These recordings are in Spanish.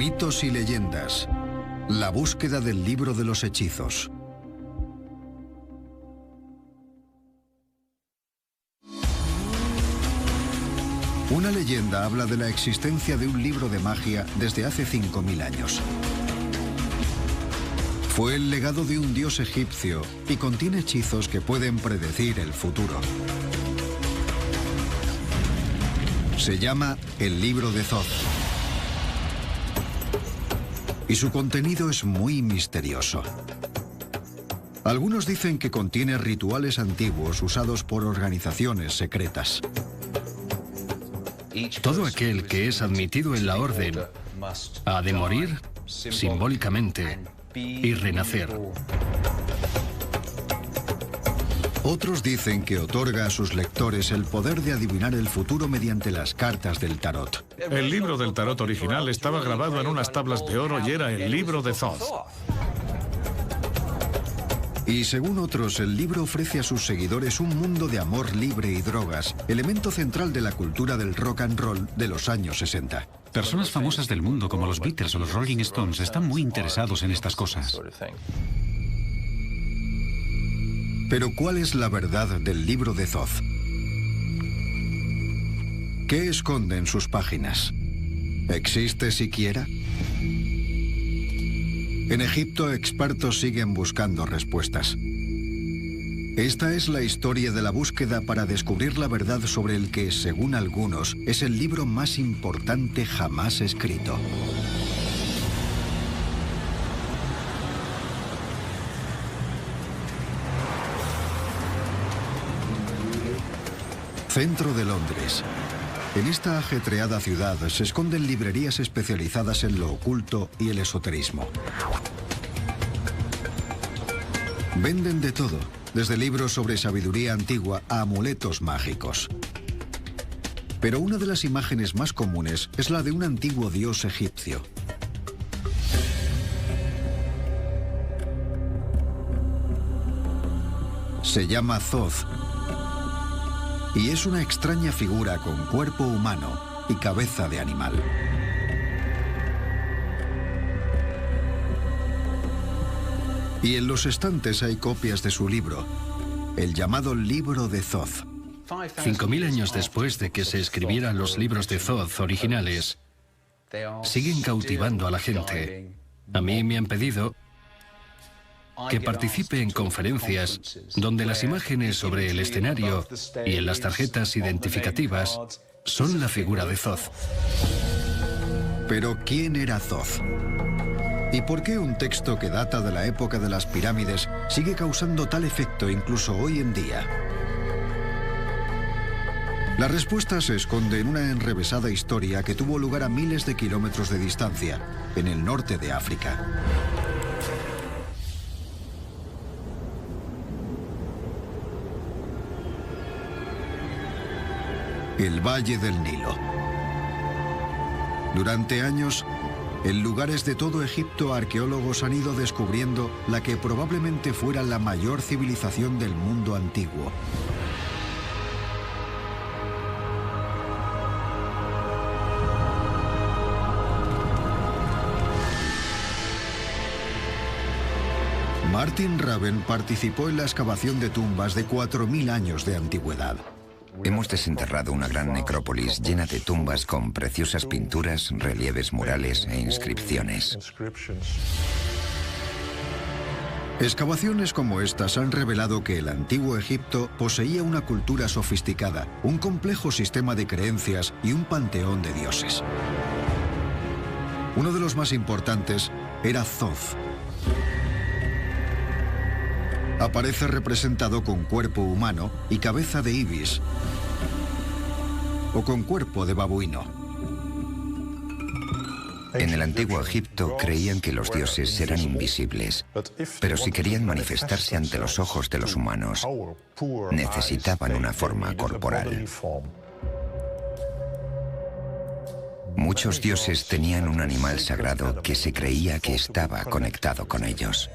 Mitos y leyendas. La búsqueda del libro de los hechizos. Una leyenda habla de la existencia de un libro de magia desde hace 5000 años. Fue el legado de un dios egipcio y contiene hechizos que pueden predecir el futuro. Se llama el libro de Thoth. Y su contenido es muy misterioso. Algunos dicen que contiene rituales antiguos usados por organizaciones secretas. Todo aquel que es admitido en la orden ha de morir simbólicamente y renacer. Otros dicen que otorga a sus lectores el poder de adivinar el futuro mediante las cartas del tarot. El libro del tarot original estaba grabado en unas tablas de oro y era el libro de Thoth. Y según otros, el libro ofrece a sus seguidores un mundo de amor libre y drogas, elemento central de la cultura del rock and roll de los años 60. Personas famosas del mundo como los Beatles o los Rolling Stones están muy interesados en estas cosas. Pero ¿cuál es la verdad del libro de Thoth? ¿Qué esconden sus páginas? ¿Existe siquiera? En Egipto, expertos siguen buscando respuestas. Esta es la historia de la búsqueda para descubrir la verdad sobre el que, según algunos, es el libro más importante jamás escrito. Centro de Londres. En esta ajetreada ciudad se esconden librerías especializadas en lo oculto y el esoterismo. Venden de todo, desde libros sobre sabiduría antigua a amuletos mágicos. Pero una de las imágenes más comunes es la de un antiguo dios egipcio. Se llama Thoth. Y es una extraña figura con cuerpo humano y cabeza de animal. Y en los estantes hay copias de su libro, el llamado libro de Thoth. 5000 años después de que se escribieran los libros de Thoth originales, siguen cautivando a la gente. A mí me han pedido que participe en conferencias donde las imágenes sobre el escenario y en las tarjetas identificativas son la figura de Thoth. Pero ¿quién era Thoth? ¿Y por qué un texto que data de la época de las pirámides sigue causando tal efecto incluso hoy en día? La respuesta se esconde en una enrevesada historia que tuvo lugar a miles de kilómetros de distancia, en el norte de África. El Valle del Nilo. Durante años, en lugares de todo Egipto, arqueólogos han ido descubriendo la que probablemente fuera la mayor civilización del mundo antiguo. Martin Raven participó en la excavación de tumbas de 4000 años de antigüedad. Hemos desenterrado una gran necrópolis llena de tumbas con preciosas pinturas, relieves murales e inscripciones. Excavaciones como estas han revelado que el antiguo Egipto poseía una cultura sofisticada, un complejo sistema de creencias y un panteón de dioses. Uno de los más importantes era Thoth. Aparece representado con cuerpo humano y cabeza de ibis, o con cuerpo de babuino. En el antiguo Egipto creían que los dioses eran invisibles, pero si querían manifestarse ante los ojos de los humanos, necesitaban una forma corporal. Muchos dioses tenían un animal sagrado que se creía que estaba conectado con ellos.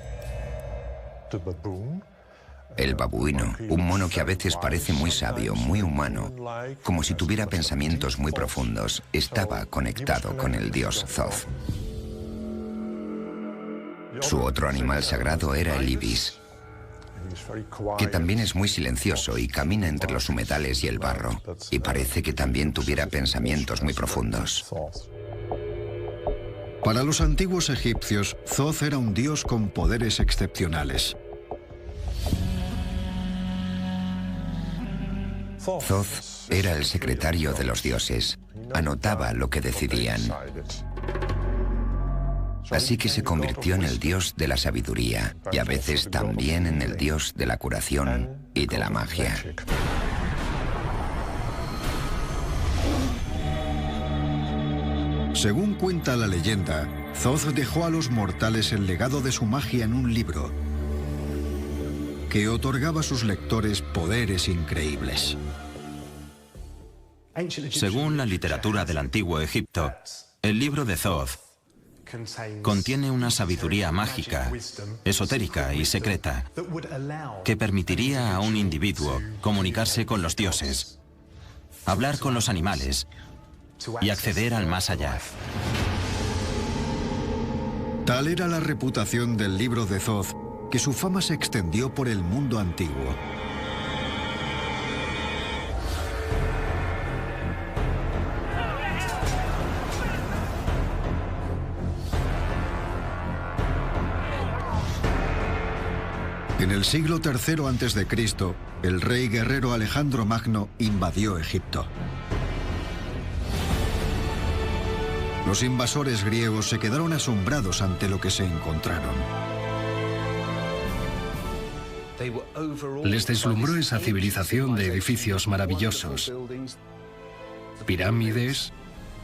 El babuino, un mono que a veces parece muy sabio, muy humano, como si tuviera pensamientos muy profundos, estaba conectado con el dios Thoth. Su otro animal sagrado era el ibis, que también es muy silencioso y camina entre los humedales y el barro, y parece que también tuviera pensamientos muy profundos. Para los antiguos egipcios, Thoth era un dios con poderes excepcionales. Thoth era el secretario de los dioses, anotaba lo que decidían. Así que se convirtió en el dios de la sabiduría y a veces también en el dios de la curación y de la magia. Según cuenta la leyenda, Thoth dejó a los mortales el legado de su magia en un libro que otorgaba a sus lectores poderes increíbles. Según la literatura del antiguo Egipto, el libro de Thoth contiene una sabiduría mágica, esotérica y secreta que permitiría a un individuo comunicarse con los dioses, hablar con los animales y acceder al más allá. Tal era la reputación del libro de Thoth que su fama se extendió por el mundo antiguo. En el siglo III a.C., el rey guerrero Alejandro Magno invadió Egipto. Los invasores griegos se quedaron asombrados ante lo que se encontraron. Les deslumbró esa civilización de edificios maravillosos. Pirámides,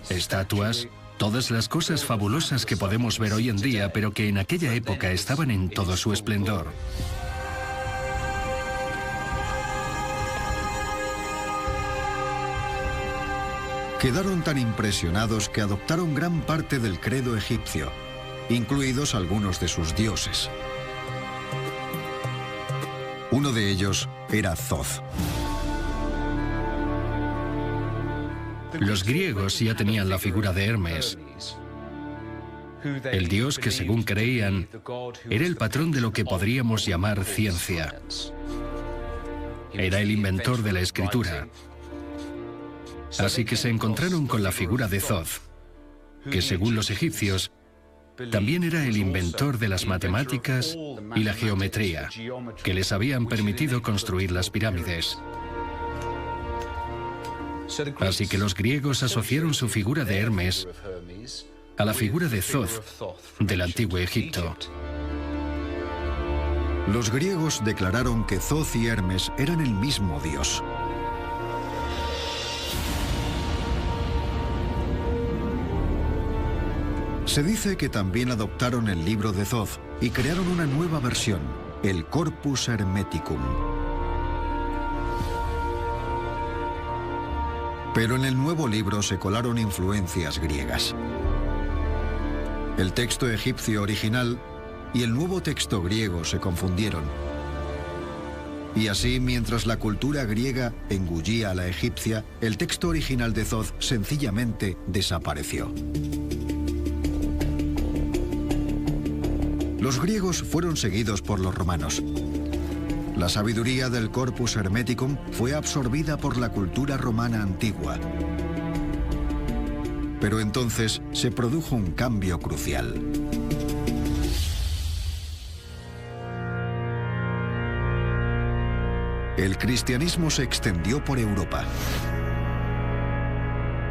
estatuas, todas las cosas fabulosas que podemos ver hoy en día, pero que en aquella época estaban en todo su esplendor. Quedaron tan impresionados que adoptaron gran parte del credo egipcio, incluidos algunos de sus dioses. Uno de ellos era Thoth. Los griegos ya tenían la figura de Hermes, el dios que, según creían, era el patrón de lo que podríamos llamar ciencia. Era el inventor de la escritura. Así que se encontraron con la figura de Thoth, que según los egipcios, también era el inventor de las matemáticas y la geometría, que les habían permitido construir las pirámides. Así que los griegos asociaron su figura de Hermes a la figura de Thoth del antiguo Egipto. Los griegos declararon que Thoth y Hermes eran el mismo dios. Se dice que también adoptaron el libro de Thoth y crearon una nueva versión, el Corpus Hermeticum. Pero en el nuevo libro se colaron influencias griegas. El texto egipcio original y el nuevo texto griego se confundieron. Y así, mientras la cultura griega engullía a la egipcia, el texto original de Thoth sencillamente desapareció. Los griegos fueron seguidos por los romanos. La sabiduría del Corpus Hermeticum fue absorbida por la cultura romana antigua. Pero entonces se produjo un cambio crucial. El cristianismo se extendió por Europa.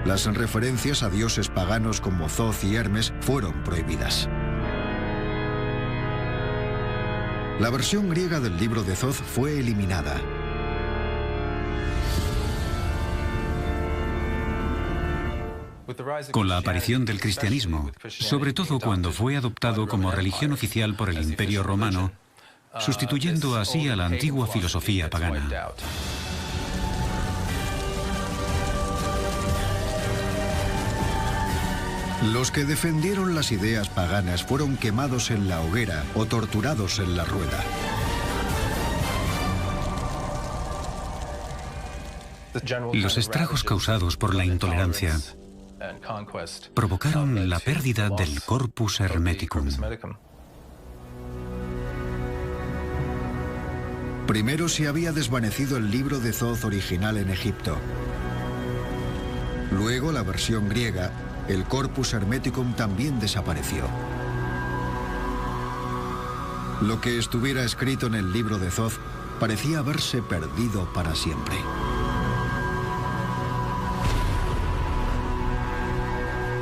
Las referencias a dioses paganos como Thoth y Hermes fueron prohibidas. La versión griega del libro de Thoth fue eliminada. Con la aparición del cristianismo, sobre todo cuando fue adoptado como religión oficial por el Imperio Romano, sustituyendo así a la antigua filosofía pagana. Los que defendieron las ideas paganas fueron quemados en la hoguera o torturados en la rueda. Los estragos causados por la intolerancia provocaron la pérdida del Corpus Hermeticum. Primero se había desvanecido el libro de Thoth original en Egipto. Luego la versión griega, el Corpus Hermeticum, también desapareció. Lo que estuviera escrito en el libro de Thoth parecía haberse perdido para siempre.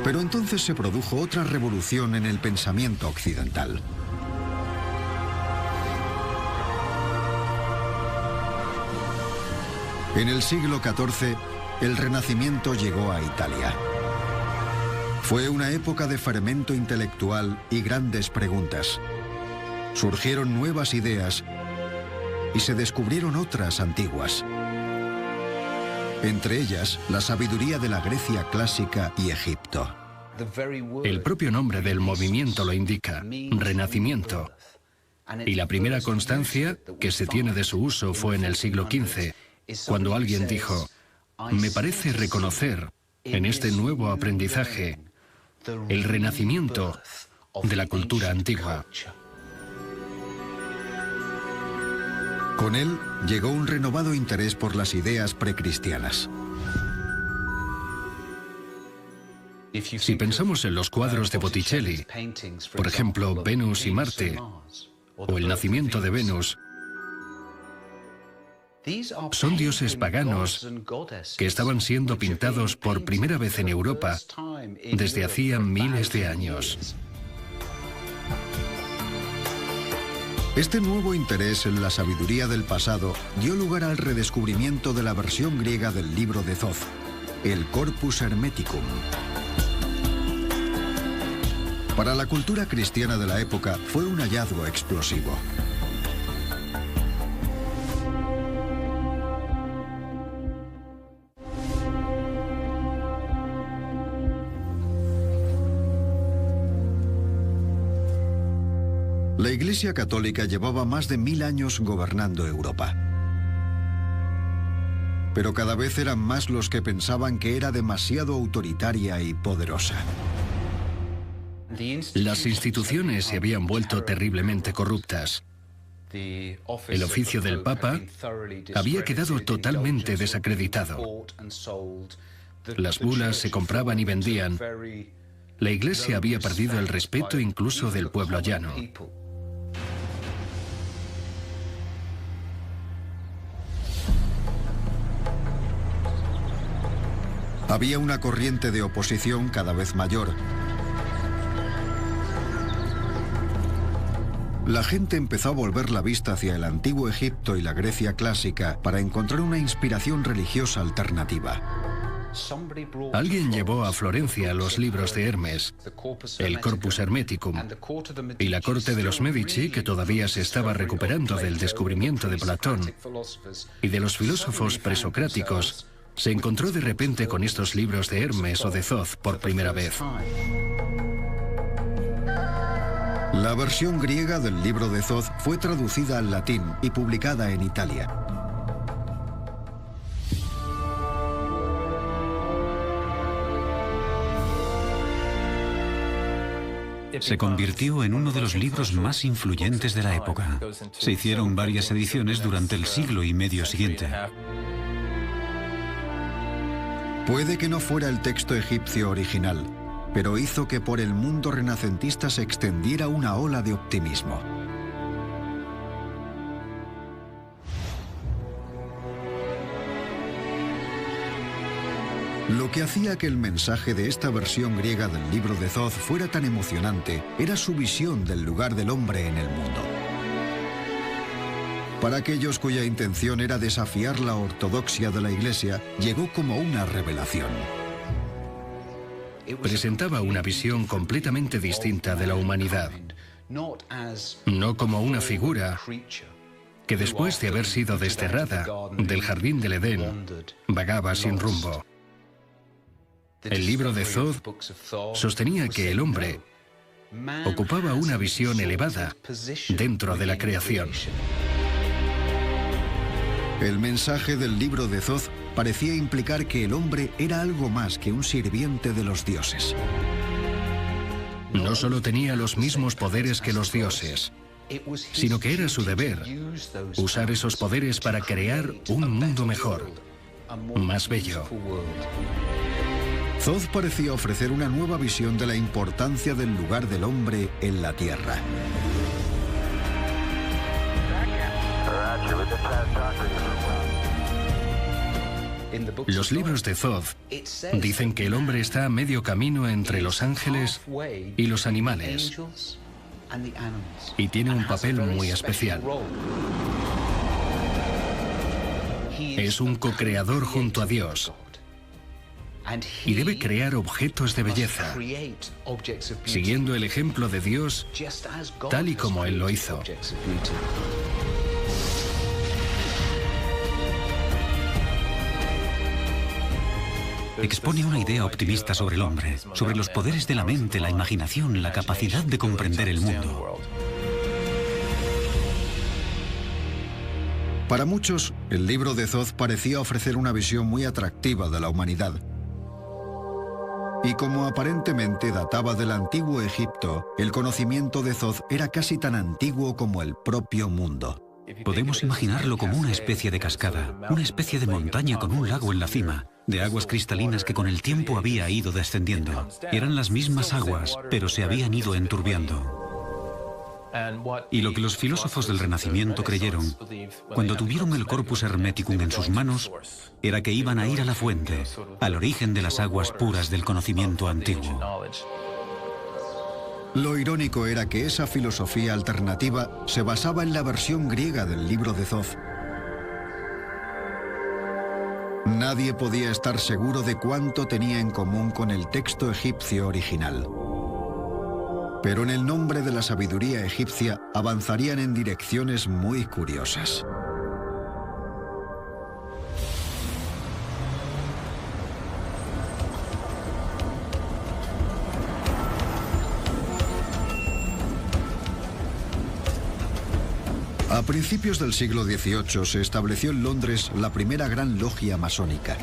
Pero entonces se produjo otra revolución en el pensamiento occidental. En el siglo XIV, el Renacimiento llegó a Italia. Fue una época de fermento intelectual y grandes preguntas. Surgieron nuevas ideas y se descubrieron otras antiguas. Entre ellas, la sabiduría de la Grecia clásica y Egipto. El propio nombre del movimiento lo indica, Renacimiento. Y la primera constancia que se tiene de su uso fue en el siglo XV, cuando alguien dijo: me parece reconocer en este nuevo aprendizaje el renacimiento de la cultura antigua. Con él llegó un renovado interés por las ideas precristianas. Si pensamos en los cuadros de Botticelli, por ejemplo, Venus y Marte, o el nacimiento de Venus, son dioses paganos que estaban siendo pintados por primera vez en Europa desde hacía miles de años. Este nuevo interés en la sabiduría del pasado dio lugar al redescubrimiento de la versión griega del libro de Thoth, el Corpus Hermeticum. Para la cultura cristiana de la época fue un hallazgo explosivo. La Iglesia Católica llevaba más de 1000 años gobernando Europa. Pero cada vez eran más los que pensaban que era demasiado autoritaria y poderosa. Las instituciones se habían vuelto terriblemente corruptas. El oficio del Papa había quedado totalmente desacreditado. Las bulas se compraban y vendían. La Iglesia había perdido el respeto incluso del pueblo llano. Había una corriente de oposición cada vez mayor. La gente empezó a volver la vista hacia el antiguo Egipto y la Grecia clásica para encontrar una inspiración religiosa alternativa. Alguien llevó a Florencia los libros de Hermes, el Corpus Hermeticum, y la corte de los Medici, que todavía se estaba recuperando del descubrimiento de Platón y de los filósofos presocráticos, se encontró de repente con estos libros de Hermes o de Thoth por primera vez. La versión griega del libro de Thoth fue traducida al latín y publicada en Italia. Se convirtió en uno de los libros más influyentes de la época. Se hicieron varias ediciones durante el siglo y medio siguiente. Puede que no fuera el texto egipcio original, pero hizo que por el mundo renacentista se extendiera una ola de optimismo. Lo que hacía que el mensaje de esta versión griega del libro de Thoth fuera tan emocionante era su visión del lugar del hombre en el mundo. Para aquellos cuya intención era desafiar la ortodoxia de la Iglesia, llegó como una revelación. Presentaba una visión completamente distinta de la humanidad, no como una figura que después de haber sido desterrada del jardín del Edén, vagaba sin rumbo. El libro de Thoth sostenía que el hombre ocupaba una visión elevada dentro de la creación. El mensaje del libro de Thoth parecía implicar que el hombre era algo más que un sirviente de los dioses. No solo tenía los mismos poderes que los dioses, sino que era su deber usar esos poderes para crear un mundo mejor, más bello. Thoth parecía ofrecer una nueva visión de la importancia del lugar del hombre en la Tierra. Los libros de Thoth dicen que el hombre está a medio camino entre los ángeles y los animales y tiene un papel muy especial. Es un co-creador junto a Dios y debe crear objetos de belleza, siguiendo el ejemplo de Dios tal y como Él lo hizo. Expone una idea optimista sobre el hombre, sobre los poderes de la mente, la imaginación, la capacidad de comprender el mundo. Para muchos, el libro de Thoth parecía ofrecer una visión muy atractiva de la humanidad. Y como aparentemente databa del antiguo Egipto, el conocimiento de Thoth era casi tan antiguo como el propio mundo. Podemos imaginarlo como una especie de cascada, una especie de montaña con un lago en la cima, de aguas cristalinas que con el tiempo había ido descendiendo. Eran las mismas aguas, pero se habían ido enturbiando. Y lo que los filósofos del Renacimiento creyeron, cuando tuvieron el Corpus Hermeticum en sus manos, era que iban a ir a la fuente, al origen de las aguas puras del conocimiento antiguo. Lo irónico era que esa filosofía alternativa se basaba en la versión griega del libro de Thoth. Nadie podía estar seguro de cuánto tenía en común con el texto egipcio original. Pero en el nombre de la sabiduría egipcia avanzarían en direcciones muy curiosas. A principios del siglo XVIII se estableció en Londres la primera gran logia masónica,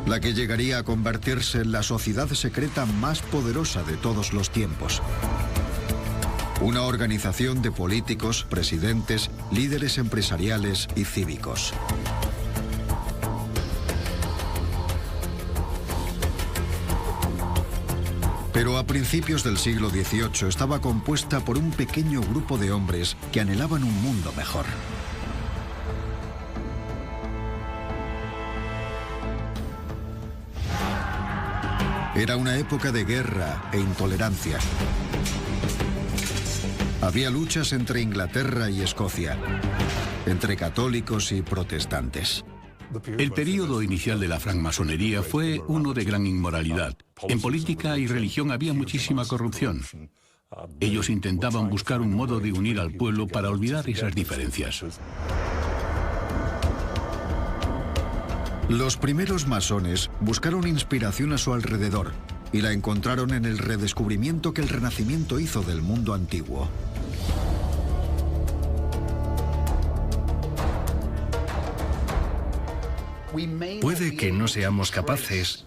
la que llegaría a convertirse en la sociedad secreta más poderosa de todos los tiempos. Una organización de políticos, presidentes, líderes empresariales y cívicos. Pero a principios del siglo XVIII estaba compuesta por un pequeño grupo de hombres que anhelaban un mundo mejor. Era una época de guerra e intolerancia. Había luchas entre Inglaterra y Escocia, entre católicos y protestantes. El período inicial de la francmasonería fue uno de gran inmoralidad. En política y religión había muchísima corrupción. Ellos intentaban buscar un modo de unir al pueblo para olvidar esas diferencias. Los primeros masones buscaron inspiración a su alrededor y la encontraron en el redescubrimiento que el Renacimiento hizo del mundo antiguo. Puede que no seamos capaces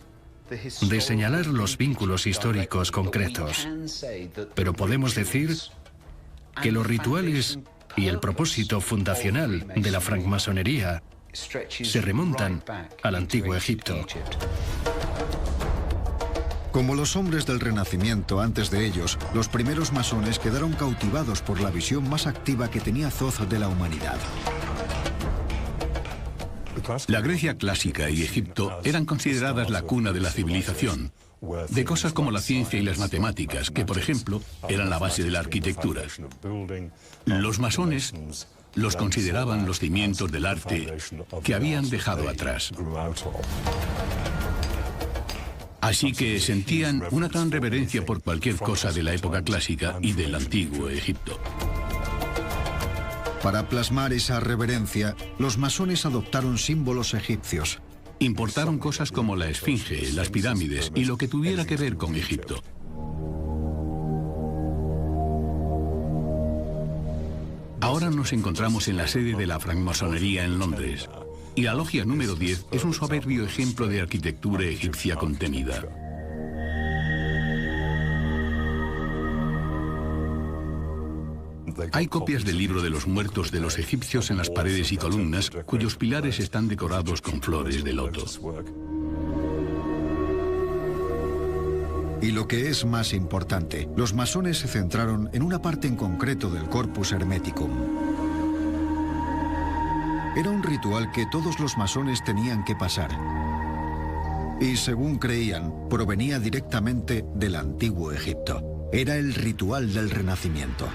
de señalar los vínculos históricos concretos, pero podemos decir que los rituales y el propósito fundacional de la francmasonería se remontan al antiguo Egipto. Como los hombres del Renacimiento antes de ellos, los primeros masones quedaron cautivados por la visión más activa que tenía Thoth de la humanidad. La Grecia clásica y Egipto eran consideradas la cuna de la civilización, de cosas como la ciencia y las matemáticas, que por ejemplo eran la base de la arquitectura. Los masones los consideraban los cimientos del arte que habían dejado atrás. Así que sentían una gran reverencia por cualquier cosa de la época clásica y del antiguo Egipto. Para plasmar esa reverencia, los masones adoptaron símbolos egipcios. Importaron cosas como la esfinge, las pirámides y lo que tuviera que ver con Egipto. Ahora nos encontramos en la sede de la francmasonería en Londres, y la logia número 10 es un soberbio ejemplo de arquitectura egipcia contenida. Hay copias del libro de los muertos de los egipcios en las paredes y columnas, cuyos pilares están decorados con flores de loto. Y lo que es más importante, los masones se centraron en una parte en concreto del Corpus Hermeticum. Era un ritual que todos los masones tenían que pasar. Y según creían, provenía directamente del antiguo Egipto. Era el ritual del Renacimiento.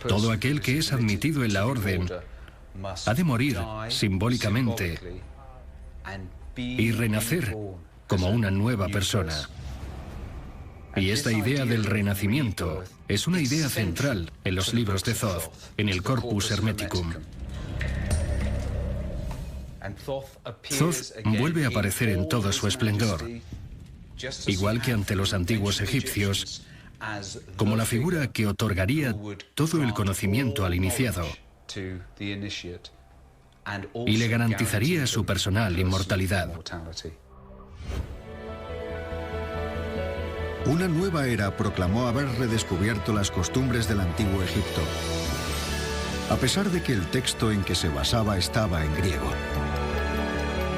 Todo aquel que es admitido en la orden ha de morir simbólicamente y renacer como una nueva persona. Y esta idea del renacimiento es una idea central en los libros de Thoth, en el Corpus Hermeticum. Thoth vuelve a aparecer en todo su esplendor, igual que ante los antiguos egipcios, como la figura que otorgaría todo el conocimiento al iniciado y le garantizaría su personal inmortalidad. Una nueva era proclamó haber redescubierto las costumbres del antiguo Egipto, a pesar de que el texto en que se basaba estaba en griego.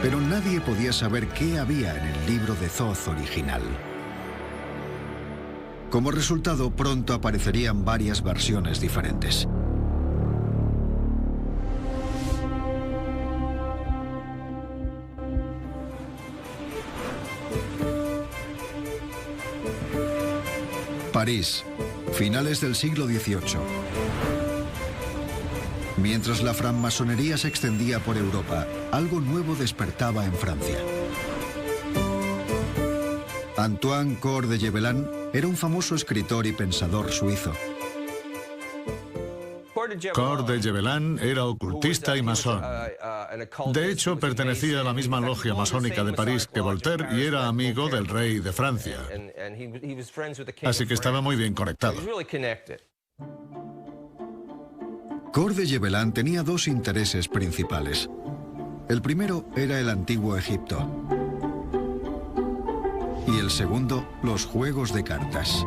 Pero nadie podía saber qué había en el libro de Thoth original. Como resultado, pronto aparecerían varias versiones diferentes. París, finales del siglo XVIII. Mientras la francmasonería se extendía por Europa, algo nuevo despertaba en Francia. Antoine Cor de Gébelin era un famoso escritor y pensador suizo. Cor de Gébelin era ocultista y masón. De hecho, pertenecía a la misma logia masónica de París que Voltaire y era amigo del rey de Francia. Así que estaba muy bien conectado. Cor de Gébelin tenía dos intereses principales. El primero era el antiguo Egipto. Y el segundo, los juegos de cartas.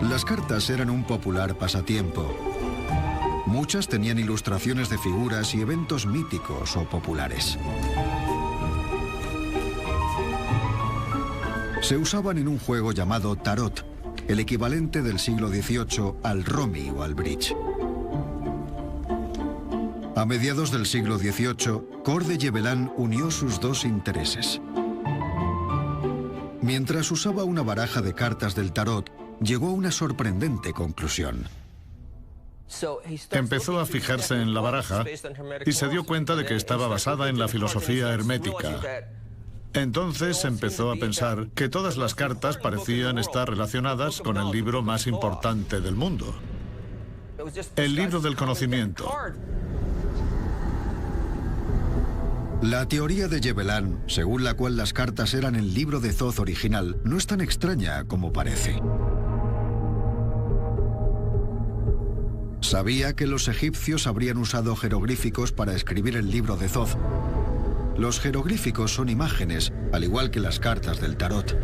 Las cartas eran un popular pasatiempo. Muchas tenían ilustraciones de figuras y eventos míticos o populares. Se usaban en un juego llamado tarot, el equivalente del siglo XVIII al romy o al bridge. A mediados del siglo XVIII, Cor de Gébelin unió sus dos intereses. Mientras usaba una baraja de cartas del tarot, llegó a una sorprendente conclusión. Empezó a fijarse en la baraja y se dio cuenta de que estaba basada en la filosofía hermética. Entonces empezó a pensar que todas las cartas parecían estar relacionadas con el libro más importante del mundo, el libro del conocimiento. La teoría de Gébelin, según la cual las cartas eran el libro de Thoth original, no es tan extraña como parece. Sabía que los egipcios habrían usado jeroglíficos para escribir el libro de Thoth. Los jeroglíficos son imágenes, al igual que las cartas del tarot.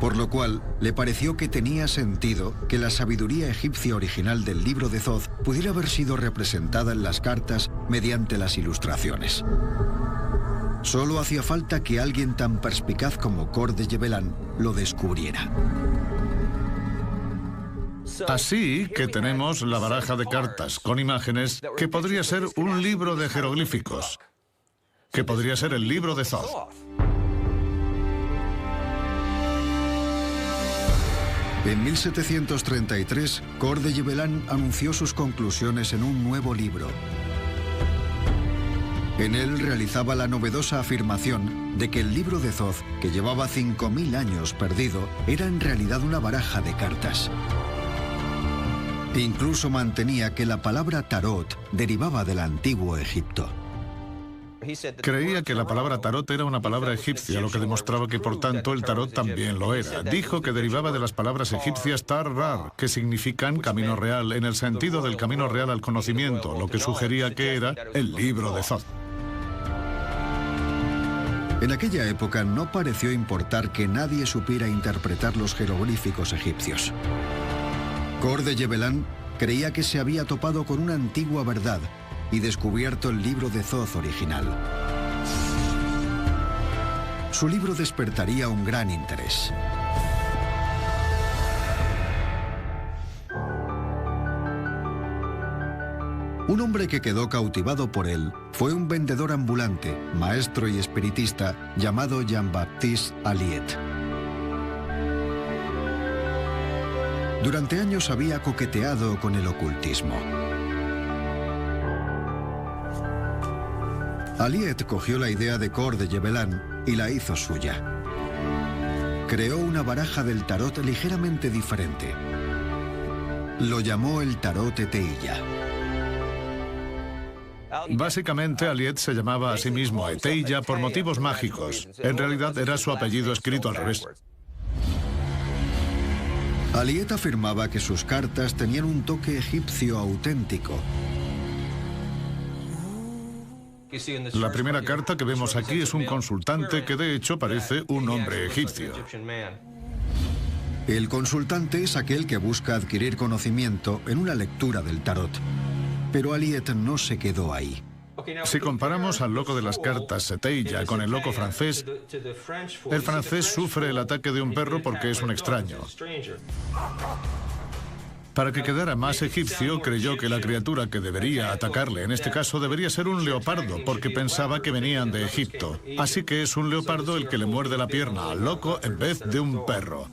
Por lo cual, le pareció que tenía sentido que la sabiduría egipcia original del libro de Thoth pudiera haber sido representada en las cartas mediante las ilustraciones. Solo hacía falta que alguien tan perspicaz como Cor de Gébelin lo descubriera. Así que tenemos la baraja de cartas con imágenes que podría ser un libro de jeroglíficos, que podría ser el libro de Thoth. En 1733, Cor de Gébelin anunció sus conclusiones en un nuevo libro. En él realizaba la novedosa afirmación de que el libro de Thoth, que llevaba 5000 años perdido, era en realidad una baraja de cartas. Incluso mantenía que la palabra tarot derivaba del antiguo Egipto. Creía que la palabra tarot era una palabra egipcia, lo que demostraba que por tanto el tarot también lo era. Dijo que derivaba de las palabras egipcias tar-rar, que significan camino real, en el sentido del camino real al conocimiento, lo que sugería que era el libro de Thoth. En aquella época no pareció importar que nadie supiera interpretar los jeroglíficos egipcios. Kor de Yebelan creía que se había topado con una antigua verdad y descubierto el libro de Thoth original. Su libro despertaría un gran interés. Un hombre que quedó cautivado por él fue un vendedor ambulante, maestro y espiritista llamado Jean-Baptiste Alliet. Durante años había coqueteado con el ocultismo. Alliet cogió la idea de Kor de Yebelan y la hizo suya. Creó una baraja del tarot ligeramente diferente. Lo llamó el tarot Eteilla. Básicamente, Alliet se llamaba a sí mismo Eteilla por motivos mágicos. En realidad era su apellido escrito al revés. Alliet afirmaba que sus cartas tenían un toque egipcio auténtico. La primera carta que vemos aquí es un consultante que de hecho parece un hombre egipcio. El consultante es aquel que busca adquirir conocimiento en una lectura del tarot. Pero Alliet no se quedó ahí. Si comparamos al loco de las cartas Eteilla con el loco francés, el francés sufre el ataque de un perro porque es un extraño. Para que quedara más egipcio, creyó que la criatura que debería atacarle en este caso debería ser un leopardo, porque pensaba que venían de Egipto. Así que es un leopardo el que le muerde la pierna al loco en vez de un perro.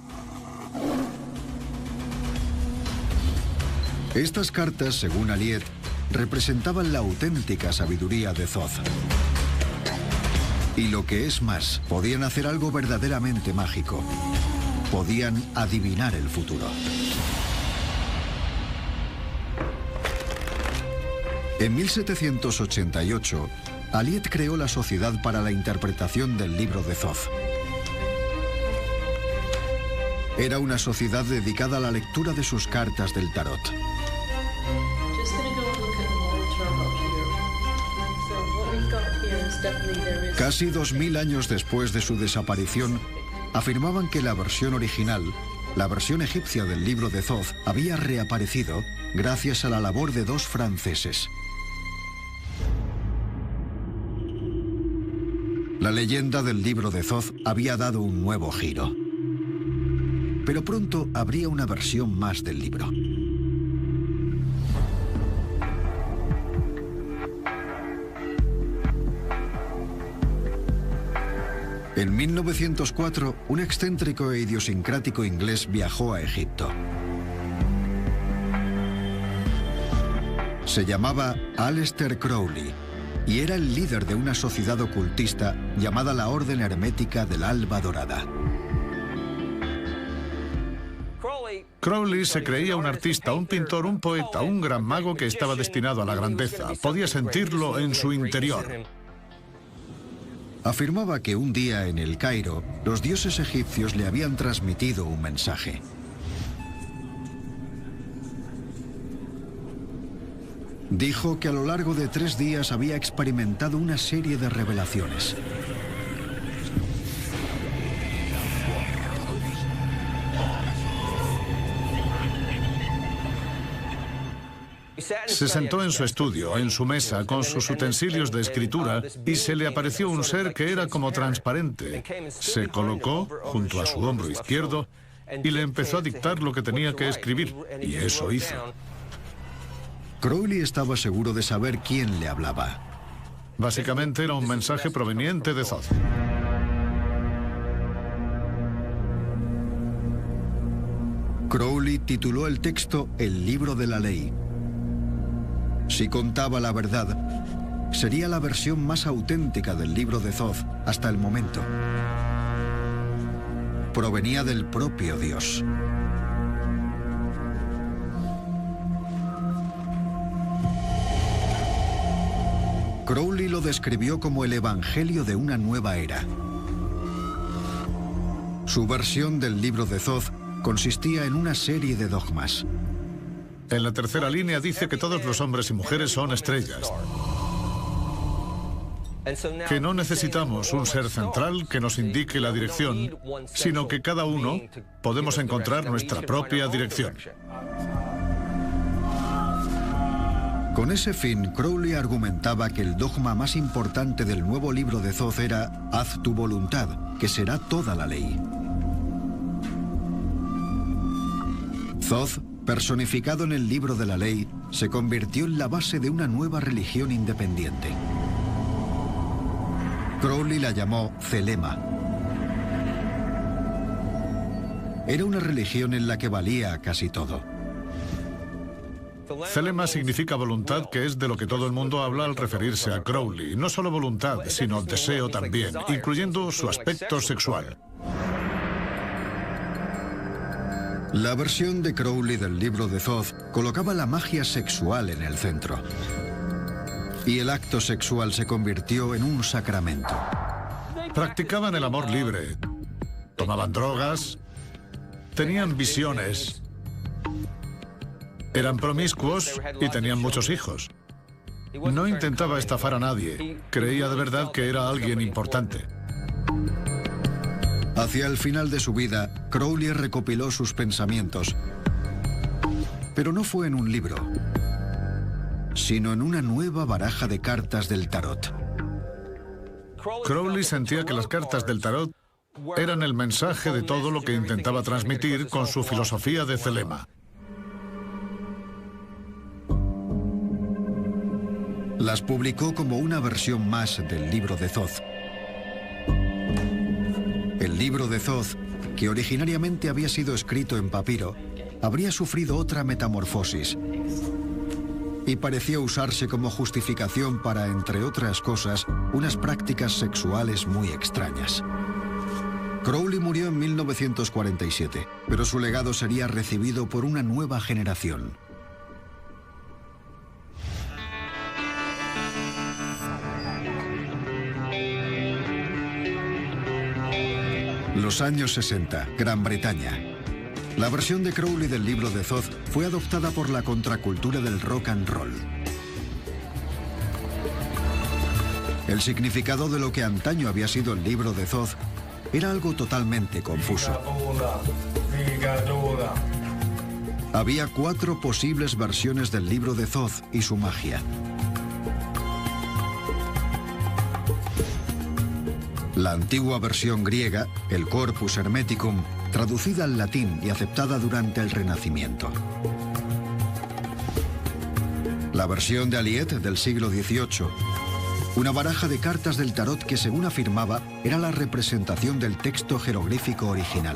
Estas cartas, según Alliet, representaban la auténtica sabiduría de Thoth. Y lo que es más, podían hacer algo verdaderamente mágico. Podían adivinar el futuro. En 1788, Alliet creó la Sociedad para la Interpretación del Libro de Thoth. Era una sociedad dedicada a la lectura de sus cartas del tarot. Casi 2000 años después de su desaparición, afirmaban que la versión original, la versión egipcia del libro de Thoth, había reaparecido gracias a la labor de dos franceses. La leyenda del libro de Thoth había dado un nuevo giro. Pero pronto habría una versión más del libro. En 1904, un excéntrico e idiosincrático inglés viajó a Egipto. Se llamaba Aleister Crowley y era el líder de una sociedad ocultista llamada la Orden Hermética del Alba Dorada. Crowley se creía un artista, un pintor, un poeta, un gran mago que estaba destinado a la grandeza. Podía sentirlo en su interior. Afirmaba que un día en el Cairo, los dioses egipcios le habían transmitido un mensaje. Dijo que a lo largo de 3 días había experimentado una serie de revelaciones. Se sentó en su estudio, en su mesa, con sus utensilios de escritura, y se le apareció un ser que era como transparente. Se colocó junto a su hombro izquierdo y le empezó a dictar lo que tenía que escribir, y eso hizo. Crowley estaba seguro de saber quién le hablaba. Básicamente era un mensaje proveniente de Thoth. Crowley tituló el texto El Libro de la Ley. Si contaba la verdad, sería la versión más auténtica del libro de Thoth hasta el momento. Provenía del propio Dios. Crowley lo describió como el evangelio de una nueva era. Su versión del libro de Thoth consistía en una serie de dogmas. En la tercera línea dice que todos los hombres y mujeres son estrellas, que no necesitamos un ser central que nos indique la dirección, sino que cada uno podemos encontrar nuestra propia dirección. Con ese fin, Crowley argumentaba que el dogma más importante del nuevo libro de Thoth era «Haz tu voluntad», que será toda la ley. Thoth, personificado en el libro de la ley, se convirtió en la base de una nueva religión independiente. Crowley la llamó Thelema. Era una religión en la que valía casi todo. Thelema significa voluntad, que es de lo que todo el mundo habla al referirse a Crowley. No solo voluntad, sino deseo también, incluyendo su aspecto sexual. La versión de Crowley del libro de Thoth colocaba la magia sexual en el centro. Y el acto sexual se convirtió en un sacramento. Practicaban el amor libre, tomaban drogas, tenían visiones, eran promiscuos y tenían muchos hijos. No intentaba estafar a nadie, creía de verdad que era alguien importante. Hacia el final de su vida, Crowley recopiló sus pensamientos, pero no fue en un libro, sino en una nueva baraja de cartas del tarot. Crowley sentía que las cartas del tarot eran el mensaje de todo lo que intentaba transmitir con su filosofía de Thelema. Las publicó como una versión más del libro de Thoth. El libro de Thoth, que originariamente había sido escrito en papiro, habría sufrido otra metamorfosis y parecía usarse como justificación para, entre otras cosas, unas prácticas sexuales muy extrañas. Crowley murió en 1947, pero su legado sería recibido por una nueva generación. Los años 60, Gran Bretaña. La versión de Crowley del libro de Thoth fue adoptada por la contracultura del rock and roll. El significado de lo que antaño había sido el libro de Thoth era algo totalmente confuso. Había 4 posibles versiones del libro de Thoth y su magia. La antigua versión griega, el Corpus Hermeticum, traducida al latín y aceptada durante el Renacimiento. La versión de Aliet del siglo XVIII, una baraja de cartas del tarot que, según afirmaba, era la representación del texto jeroglífico original.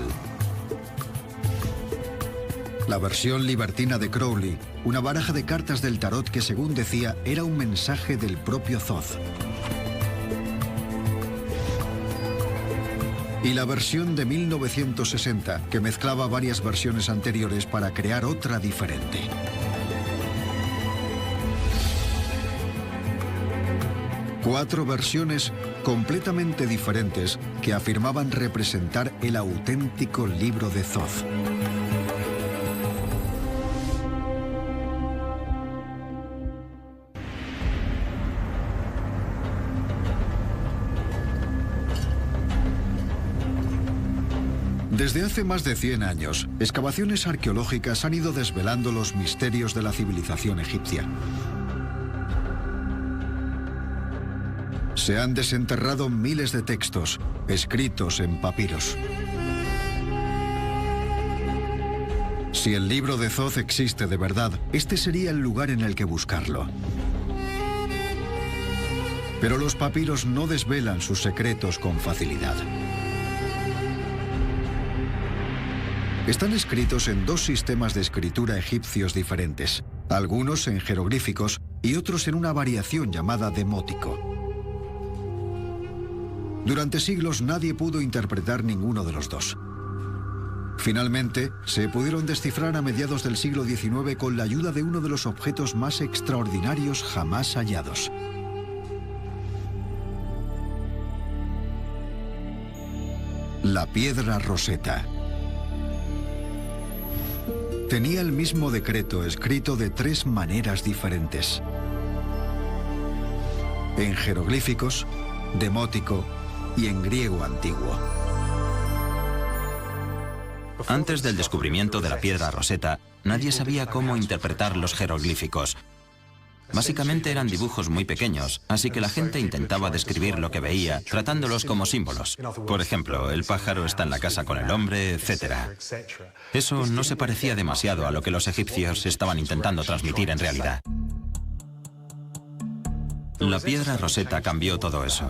La versión libertina de Crowley, una baraja de cartas del tarot que, según decía, era un mensaje del propio Thoth. Y la versión de 1960, que mezclaba varias versiones anteriores para crear otra diferente. Cuatro versiones completamente diferentes que afirmaban representar el auténtico libro de Thoth. Desde hace más de 100 años, excavaciones arqueológicas han ido desvelando los misterios de la civilización egipcia. Se han desenterrado miles de textos, escritos en papiros. Si el libro de Thoth existe de verdad, este sería el lugar en el que buscarlo. Pero los papiros no desvelan sus secretos con facilidad. Están escritos en 2 sistemas de escritura egipcios diferentes, algunos en jeroglíficos y otros en una variación llamada demótico. Durante siglos nadie pudo interpretar ninguno de los 2. Finalmente, se pudieron descifrar a mediados del siglo XIX con la ayuda de uno de los objetos más extraordinarios jamás hallados. La piedra Rosetta. Tenía el mismo decreto escrito de 3 maneras diferentes: en jeroglíficos, demótico y en griego antiguo. Antes del descubrimiento de la piedra Rosetta, nadie sabía cómo interpretar los jeroglíficos. Básicamente eran dibujos muy pequeños, así que la gente intentaba describir lo que veía, tratándolos como símbolos. Por ejemplo, el pájaro está en la casa con el hombre, etc. Eso no se parecía demasiado a lo que los egipcios estaban intentando transmitir en realidad. La piedra Rosetta cambió todo eso.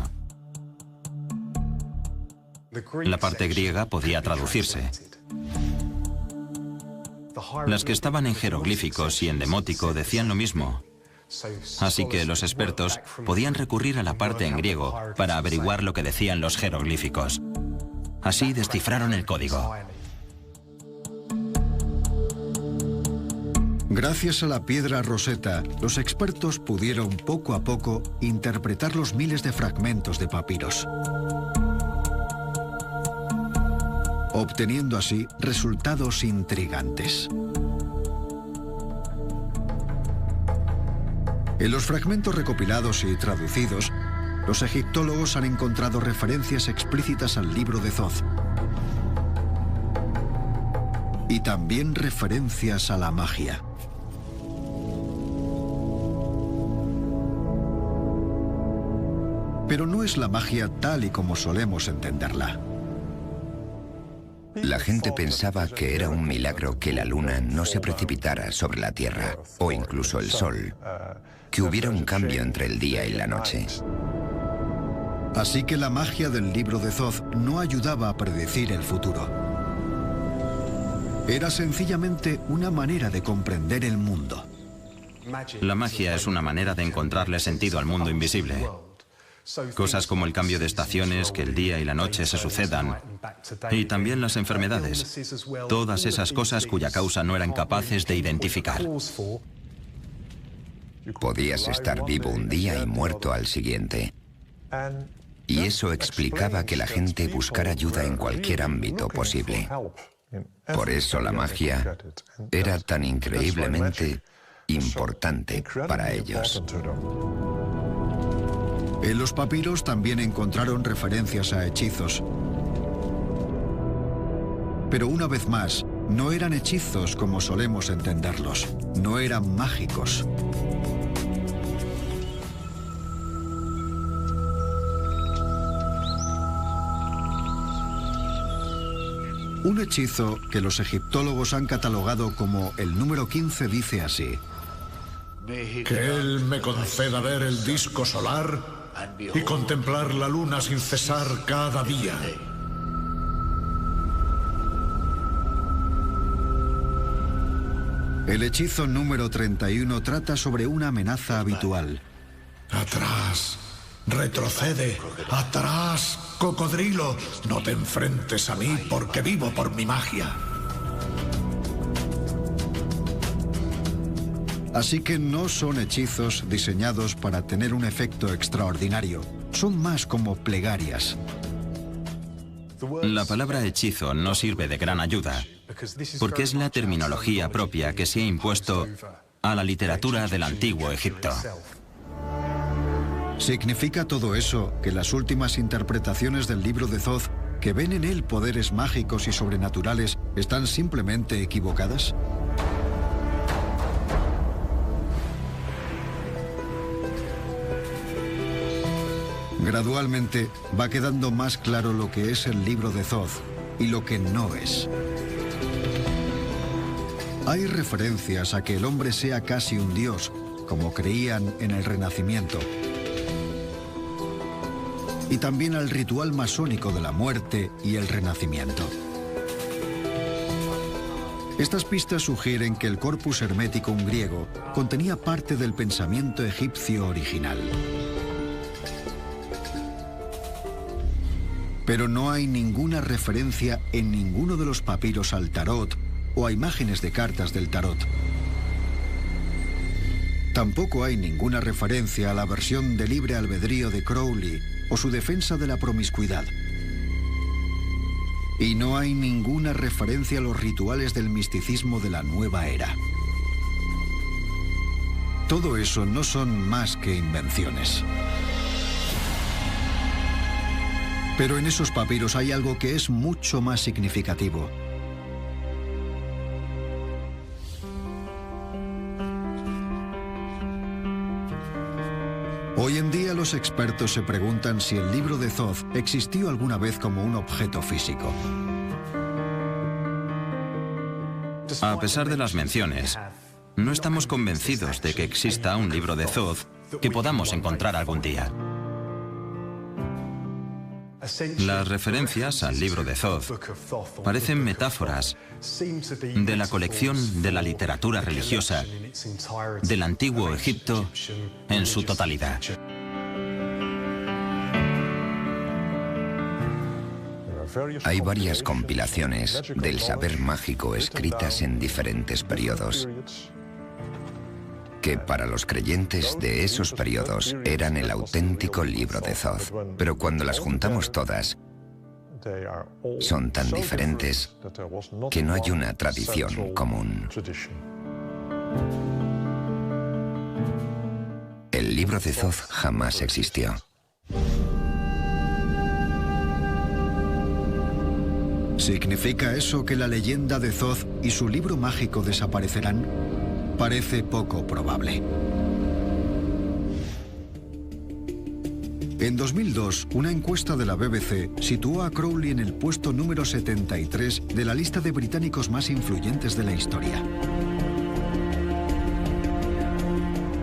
La parte griega podía traducirse. Las que estaban en jeroglíficos y en demótico decían lo mismo. Así que los expertos podían recurrir a la parte en griego para averiguar lo que decían los jeroglíficos. Así descifraron el código. Gracias a la piedra Rosetta, los expertos pudieron poco a poco interpretar los miles de fragmentos de papiros, obteniendo así resultados intrigantes. En los fragmentos recopilados y traducidos, los egiptólogos han encontrado referencias explícitas al libro de Thoth y también referencias a la magia. Pero no es la magia tal y como solemos entenderla. La gente pensaba que era un milagro que la luna no se precipitara sobre la Tierra, o incluso el Sol, que hubiera un cambio entre el día y la noche. Así que la magia del libro de Thoth no ayudaba a predecir el futuro. Era sencillamente una manera de comprender el mundo. La magia es una manera de encontrarle sentido al mundo invisible. Cosas como el cambio de estaciones, que el día y la noche se sucedan, y también las enfermedades. Todas esas cosas cuya causa no eran capaces de identificar. Podías estar vivo un día y muerto al siguiente. Y eso explicaba que la gente buscara ayuda en cualquier ámbito posible. Por eso la magia era tan increíblemente importante para ellos. En los papiros también encontraron referencias a hechizos. Pero una vez más, no eran hechizos como solemos entenderlos. No eran mágicos. Un hechizo que los egiptólogos han catalogado como el número 15 dice así: Que él me conceda ver el disco solar y contemplar la luna sin cesar cada día. El hechizo número 31 trata sobre una amenaza habitual. Atrás, retrocede, atrás, cocodrilo, no te enfrentes a mí porque vivo por mi magia. Así que no son hechizos diseñados para tener un efecto extraordinario. Son más como plegarias. La palabra hechizo no sirve de gran ayuda, porque es la terminología propia que se ha impuesto a la literatura del antiguo Egipto. ¿Significa todo eso que las últimas interpretaciones del libro de Thoth, que ven en él poderes mágicos y sobrenaturales, están simplemente equivocadas? Gradualmente va quedando más claro lo que es el libro de Thoth y lo que no es. Hay referencias a que el hombre sea casi un dios, como creían en el Renacimiento, y también al ritual masónico de la muerte y el renacimiento. Estas pistas sugieren que el corpus hermético griego contenía parte del pensamiento egipcio original. Pero no hay ninguna referencia en ninguno de los papiros al tarot o a imágenes de cartas del tarot. Tampoco hay ninguna referencia a la versión de libre albedrío de Crowley o su defensa de la promiscuidad. Y no hay ninguna referencia a los rituales del misticismo de la nueva era. Todo eso no son más que invenciones. Pero en esos papiros hay algo que es mucho más significativo. Hoy en día los expertos se preguntan si el libro de Thoth existió alguna vez como un objeto físico. A pesar de las menciones, no estamos convencidos de que exista un libro de Thoth que podamos encontrar algún día. Las referencias al libro de Thoth parecen metáforas de la colección de la literatura religiosa del antiguo Egipto en su totalidad. Hay varias compilaciones del saber mágico escritas en diferentes periodos, que para los creyentes de esos periodos eran el auténtico libro de Thoth. Pero cuando las juntamos todas, son tan diferentes que no hay una tradición común. El libro de Thoth jamás existió. ¿Significa eso que la leyenda de Thoth y su libro mágico desaparecerán? Parece poco probable. En 2002, una encuesta de la BBC situó a Crowley en el puesto número 73 de la lista de británicos más influyentes de la historia.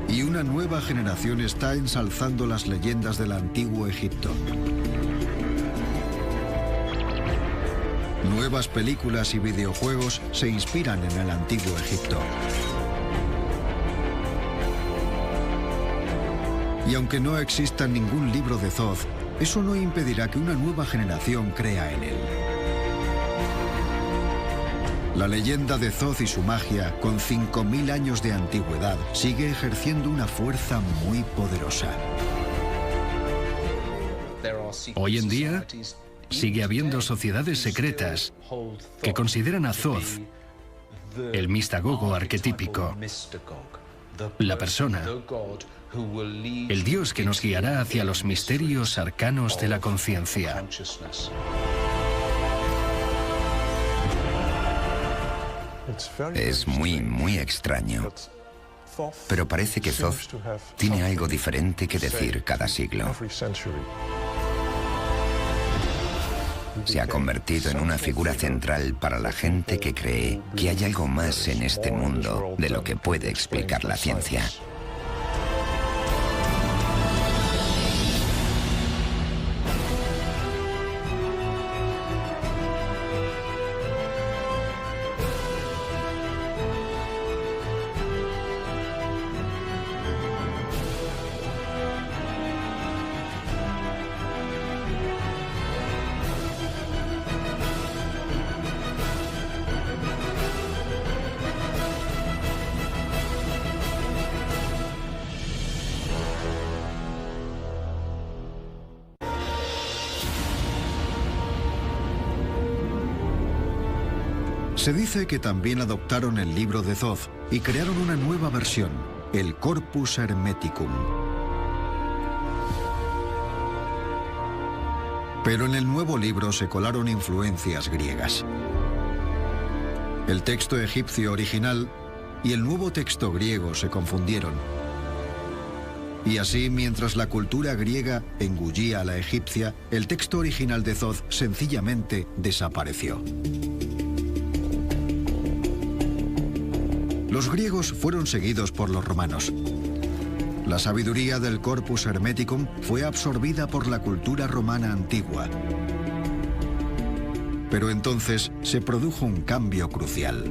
Y una nueva generación está ensalzando las leyendas del antiguo Egipto. Nuevas películas y videojuegos se inspiran en el antiguo Egipto. Y aunque no exista ningún libro de Thoth, eso no impedirá que una nueva generación crea en él. La leyenda de Thoth y su magia, con 5000 años de antigüedad, sigue ejerciendo una fuerza muy poderosa. Hoy en día, sigue habiendo sociedades secretas que consideran a Thoth el Mistagogo arquetípico, la persona, el Dios que nos guiará hacia los misterios arcanos de la conciencia. Es muy extraño. Pero parece que Thoth tiene algo diferente que decir cada siglo. Se ha convertido en una figura central para la gente que cree que hay algo más en este mundo de lo que puede explicar la ciencia. Se dice que también adoptaron el libro de Thoth y crearon una nueva versión, el Corpus Hermeticum. Pero en el nuevo libro se colaron influencias griegas. El texto egipcio original y el nuevo texto griego se confundieron. Y así, mientras la cultura griega engullía a la egipcia, el texto original de Thoth sencillamente desapareció. Los griegos fueron seguidos por los romanos. La sabiduría del Corpus Hermeticum fue absorbida por la cultura romana antigua. Pero entonces se produjo un cambio crucial.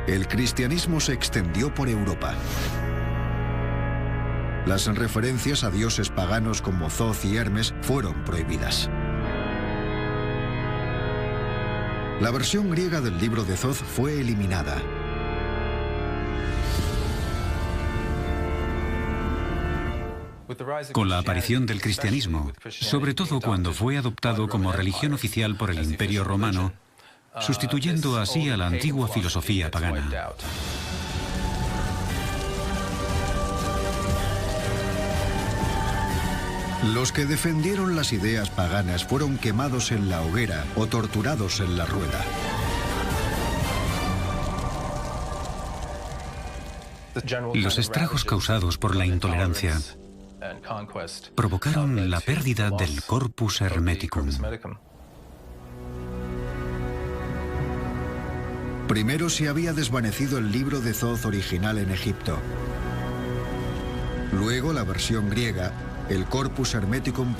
El cristianismo se extendió por Europa. Las referencias a dioses paganos como Thoth y Hermes fueron prohibidas. La versión griega del libro de Thoth fue eliminada. Con la aparición del cristianismo, sobre todo cuando fue adoptado como religión oficial por el Imperio Romano, sustituyendo así a la antigua filosofía pagana. Los que defendieron las ideas paganas fueron quemados en la hoguera o torturados en la rueda. Los estragos causados por la intolerancia provocaron la pérdida del Corpus Hermeticum. Primero se había desvanecido el libro de Thoth original en Egipto. Luego la versión griega, el Corpus Hermeticum.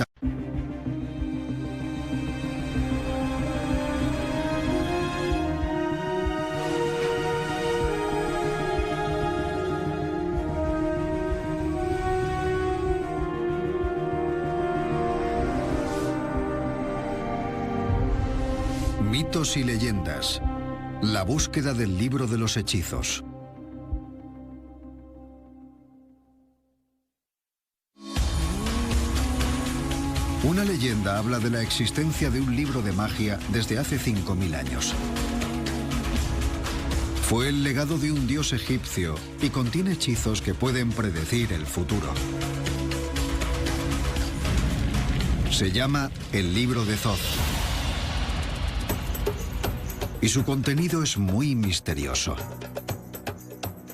Mitos y leyendas. La búsqueda del libro de los hechizos. Una leyenda habla de la existencia de un libro de magia desde hace 5000 años. Fue el legado de un dios egipcio y contiene hechizos que pueden predecir el futuro. Se llama el libro de Thoth. Y su contenido es muy misterioso.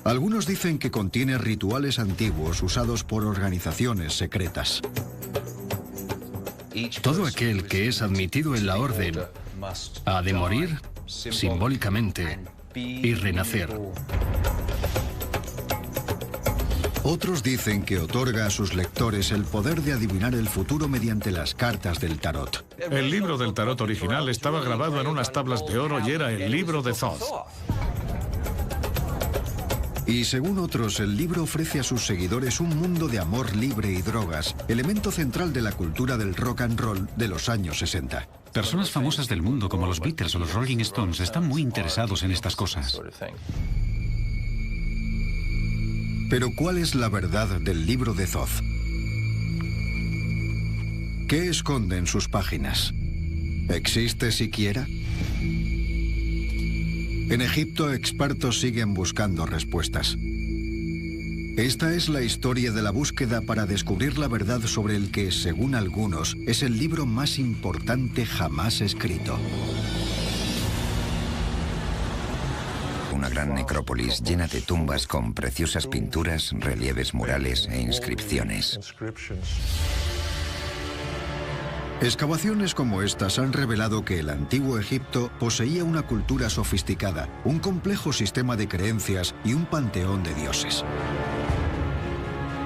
Algunos dicen que contiene rituales antiguos usados por organizaciones secretas. Todo aquel que es admitido en la orden ha de morir simbólicamente y renacer. Otros dicen que otorga a sus lectores el poder de adivinar el futuro mediante las cartas del tarot. El libro del tarot original estaba grabado en unas tablas de oro y era el libro de Thoth. Y según otros, el libro ofrece a sus seguidores un mundo de amor libre y drogas, elemento central de la cultura del rock and roll de los años 60. Personas famosas del mundo como los Beatles o los Rolling Stones están muy interesados en estas cosas. Pero ¿cuál es la verdad del libro de Thoth? ¿Qué esconde en sus páginas? ¿Existe siquiera? En Egipto, expertos siguen buscando respuestas. Esta es la historia de la búsqueda para descubrir la verdad sobre el que, según algunos, es el libro más importante jamás escrito. Una gran necrópolis llena de tumbas con preciosas pinturas, relieves murales e inscripciones. Excavaciones como estas han revelado que el antiguo Egipto poseía una cultura sofisticada, un complejo sistema de creencias y un panteón de dioses.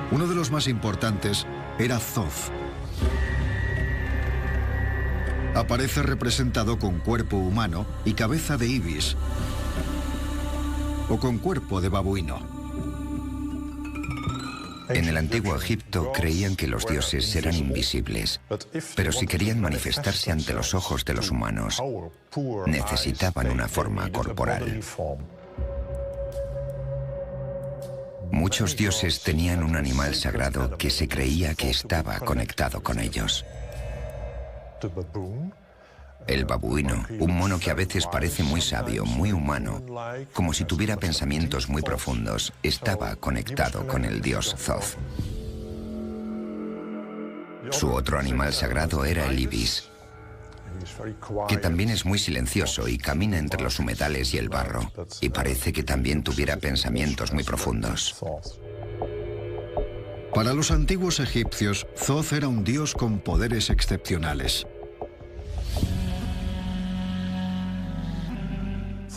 Uno de los más importantes era Thoth. Aparece representado con cuerpo humano y cabeza de ibis, o con cuerpo de babuino. En el antiguo Egipto creían que los dioses eran invisibles, pero si querían manifestarse ante los ojos de los humanos, necesitaban una forma corporal. Muchos dioses tenían un animal sagrado que se creía que estaba conectado con ellos. El babuino, un mono que a veces parece muy sabio, muy humano, como si tuviera pensamientos muy profundos, estaba conectado con el dios Thoth. Su otro animal sagrado era el ibis, que también es muy silencioso y camina entre los humedales y el barro, y parece que también tuviera pensamientos muy profundos. Para los antiguos egipcios, Thoth era un dios con poderes excepcionales.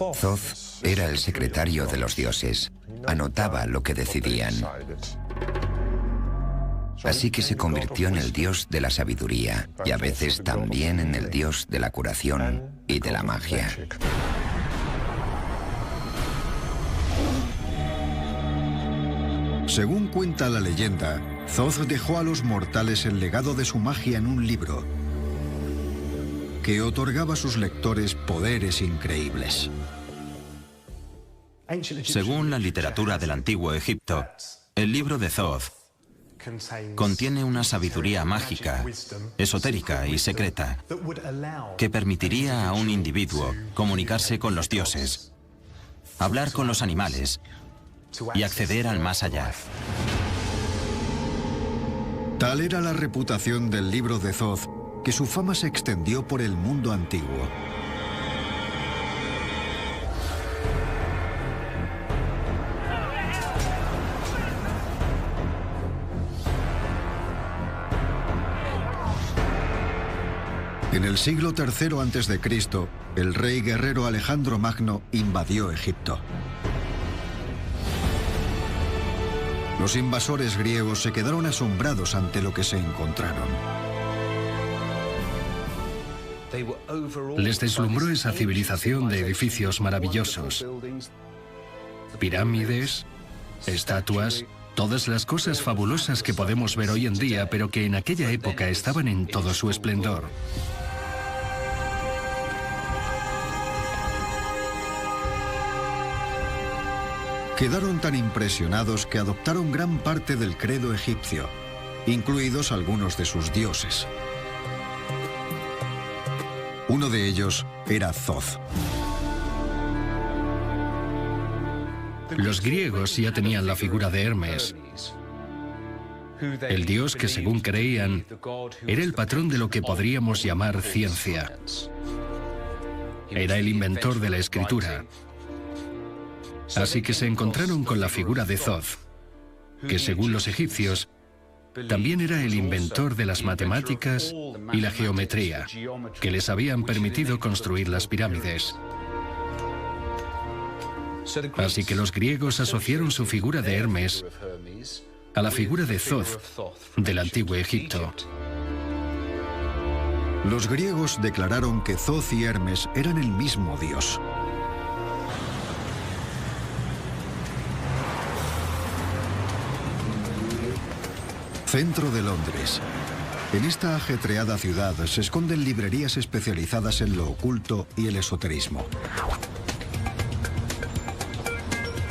Thoth era el secretario de los dioses, anotaba lo que decidían. Así que se convirtió en el dios de la sabiduría y a veces también en el dios de la curación y de la magia. Según cuenta la leyenda, Thoth dejó a los mortales el legado de su magia en un libro que otorgaba a sus lectores poderes increíbles. Según la literatura del antiguo Egipto, el libro de Thoth contiene una sabiduría mágica, esotérica y secreta, que permitiría a un individuo comunicarse con los dioses, hablar con los animales y acceder al más allá. Tal era la reputación del libro de Thoth, que su fama se extendió por el mundo antiguo. En el siglo III a.C., el rey guerrero Alejandro Magno invadió Egipto. Los invasores griegos se quedaron asombrados ante lo que se encontraron. Les deslumbró esa civilización de edificios maravillosos, pirámides, estatuas, todas las cosas fabulosas que podemos ver hoy en día, pero que en aquella época estaban en todo su esplendor. Quedaron tan impresionados que adoptaron gran parte del credo egipcio, incluidos algunos de sus dioses. Uno de ellos era Thoth. Los griegos ya tenían la figura de Hermes, el dios que, según creían, era el patrón de lo que podríamos llamar ciencia. Era el inventor de la escritura. Así que se encontraron con la figura de Thoth, que según los egipcios, también era el inventor de las matemáticas y la geometría, que les habían permitido construir las pirámides. Así que los griegos asociaron su figura de Hermes a la figura de Thoth del antiguo Egipto. Los griegos declararon que Thoth y Hermes eran el mismo dios. Centro de Londres. En esta ajetreada ciudad se esconden librerías especializadas en lo oculto y el esoterismo.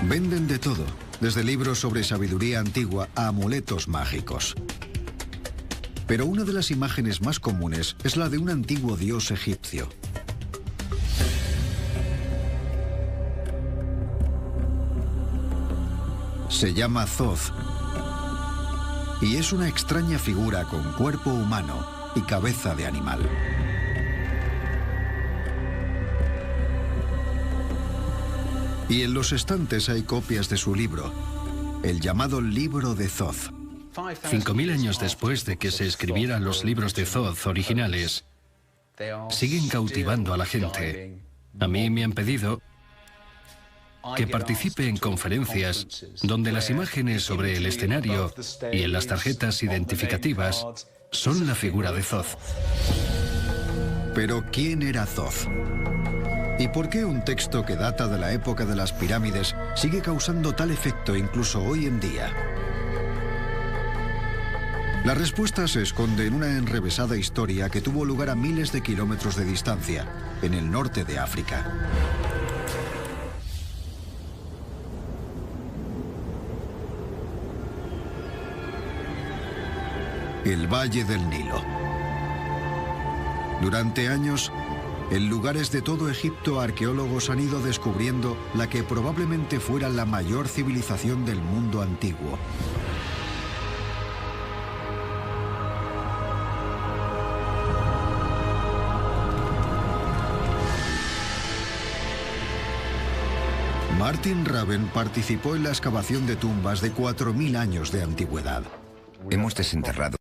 Venden de todo, desde libros sobre sabiduría antigua a amuletos mágicos. Pero una de las imágenes más comunes es la de un antiguo dios egipcio. Se llama Thoth y es una extraña figura con cuerpo humano y cabeza de animal. Y en los estantes hay copias de su libro, el llamado Libro de Thoth. 5000 años después de que se escribieran los libros de Thoth originales, siguen cautivando a la gente. A mí me han pedido que participe en conferencias donde las imágenes sobre el escenario y en las tarjetas identificativas son la figura de Thoth. Pero ¿quién era Thoth? ¿Y por qué un texto que data de la época de las pirámides sigue causando tal efecto incluso hoy en día? La respuesta se esconde en una enrevesada historia que tuvo lugar a miles de kilómetros de distancia, en el norte de África. El Valle del Nilo. Durante años, en lugares de todo Egipto, arqueólogos han ido descubriendo la que probablemente fuera la mayor civilización del mundo antiguo. Martin Raven participó en la excavación de tumbas de 4000 años de antigüedad. Hemos desenterrado